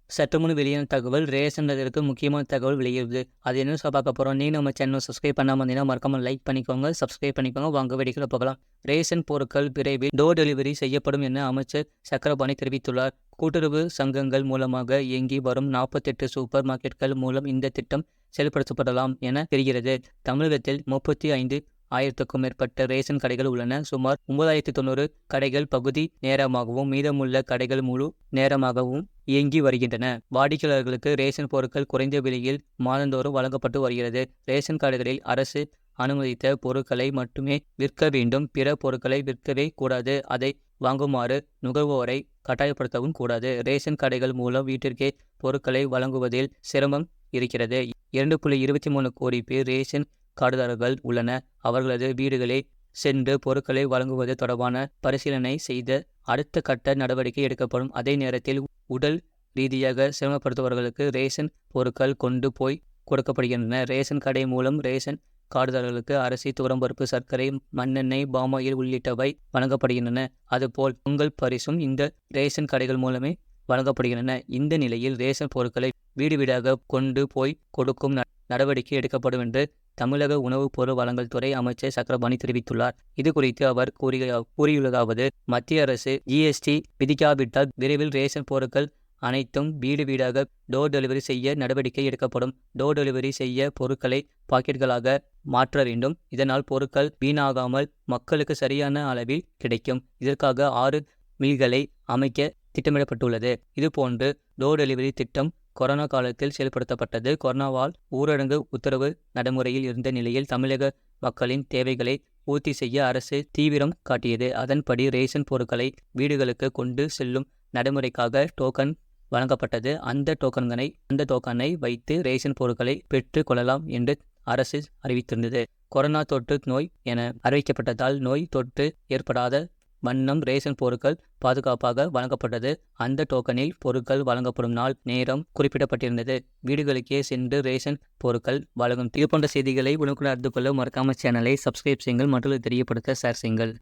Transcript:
சற்று முன் வெளியான தகவல் ரேஷன்களுக்கு முக்கியமான தகவல் வெளியிடுது. அது என்ன பார்க்க போகிறோம். நீ நம்ம சேனல் சப்ஸ்கிரைப் பண்ணாமல் இருந்தீங்கன்னா மறக்காம லைக் பண்ணிக்கோங்க, சப்ஸ்கிரைப் பண்ணிக்கோங்க. வாங்க வெடிக்கல போகலாம். ரேஷன் பொருட்கள் விரைவில் டோர் டெலிவரி செய்யப்படும் என அமைச்சர் சக்கரபாணி தெரிவித்துள்ளார். கூட்டுறவு சங்கங்கள் மூலமாக இயங்கி வரும் 48 சூப்பர் மார்க்கெட்கள் மூலம் இந்த திட்டம் செயல்படுத்தப்படலாம் என தெரிகிறது. தமிழகத்தில் 35,000க்கும் மேற்பட்ட ரேஷன் கடைகள் உள்ளன. சுமார் 9,900 கடைகள் பகுதி நேரமாகவும் மீதமுள்ள கடைகள் முழு நேரமாகவும் இயங்கி வருகின்றன. வாடிக்கையாளர்களுக்கு ரேஷன் பொருட்கள் குறைந்த விலையில் மாதந்தோறும் வழங்கப்பட்டு வருகிறது. ரேஷன் கடைகளில் அரசு அனுமதித்த பொருட்களை மட்டுமே விற்க வேண்டும். பிற பொருட்களை விற்கவே கூடாது. அதை வாங்குமாறு நுகர்வோரை கட்டாயப்படுத்தவும் கூடாது. ரேஷன் கடைகள் மூலம் வீட்டிற்கே பொருட்களை வழங்குவதில் சிரமம் இருக்கிறது. 2.23 கோடி பேர் ரேஷன் கார்டுதாரர்கள் உள்ளன. அவர்களது வீடுகளே சென்று பொருட்களை வழங்குவது தொடர்பான பரிசீலனை செய்த அடுத்த கட்ட நடவடிக்கை எடுக்கப்படும். அதே நேரத்தில் உடல் ரீதியாக சிரமப்படுத்துபவர்களுக்கு ரேஷன் பொருட்கள் கொண்டு போய் கொடுக்கப்படுகின்றன. ரேஷன் கடை மூலம் ரேஷன் கார்டுதாரர்களுக்கு அரிசி, துவரம்பருப்பு, சர்க்கரை, மண்ணெண்ணெய், பாமாயில் உள்ளிட்டவை வழங்கப்படுகின்றன. அதுபோல் பொங்கல் பரிசும் இந்த ரேஷன் கடைகள் மூலமே வழங்கப்படுகின்றன. இந்த நிலையில் ரேஷன் பொருட்களை வீடு வீடாக கொண்டு போய் கொடுக்கும் நடவடிக்கை எடுக்கப்படும் என்று தமிழக உணவுப் பொருள் வழங்கல் துறை அமைச்சர் சக்கரபாணி தெரிவித்துள்ளார். இது குறித்து அவர் கூறியுள்ளதாவது: மத்திய அரசு GST விதிக்காவிட்டால் விரைவில் ரேஷன் பொருட்கள் அனைத்தும் வீடு வீடாக டோர் டெலிவரி செய்ய நடவடிக்கை எடுக்கப்படும். டோர் டெலிவரி செய்ய பொருட்களை பாக்கெட்களாக மாற்ற வேண்டும். இதனால் பொருட்கள் வீணாகாமல் மக்களுக்கு சரியான அளவில் கிடைக்கும். இதற்காக 6 மில்களை அமைக்க திட்டமிடப்பட்டுள்ளது. இதுபோன்று டோர் டெலிவரி திட்டம் கொரோனா காலத்தில் செயல்படுத்தப்பட்டது. கொரோனாவால் ஊரடங்கு உத்தரவு நடைமுறையில் இருந்த நிலையில் தமிழக மக்களின் தேவைகளை பூர்த்தி செய்ய அரசு தீவிரம் காட்டியது. அதன்படி ரேஷன் பொருட்களை வீடுகளுக்கு கொண்டு செல்லும் நடைமுறைக்காக டோக்கன் வழங்கப்பட்டது. அந்த டோக்கனை வைத்து ரேஷன் பொருட்களை பெற்று கொள்ளலாம் என்று அரசு அறிவித்திருந்தது. கொரோனா தொற்று நோய் என அறிவிக்கப்பட்டதால் நோய் தொற்று ஏற்படாத வண்ணம் ரேஷன் பொருட்கள் பாதுகாப்பாக வழங்கப்பட்டது. அந்த டோக்கனில் பொருட்கள் வழங்கப்படும் நாள், நேரம் குறிப்பிடப்பட்டிருந்தது. வீடுகளுக்கே சென்று ரேஷன் பொருட்கள் வழங்கும். இது போன்ற செய்திகளை உடனுக்குடன் அறிந்து கொள்ள மறக்காம சேனலை சப்ஸ்கிரைப் செய்யுங்கள். மற்றவர்களுக்கு தெரியப்படுத்த ஷேர் செய்யுங்கள்.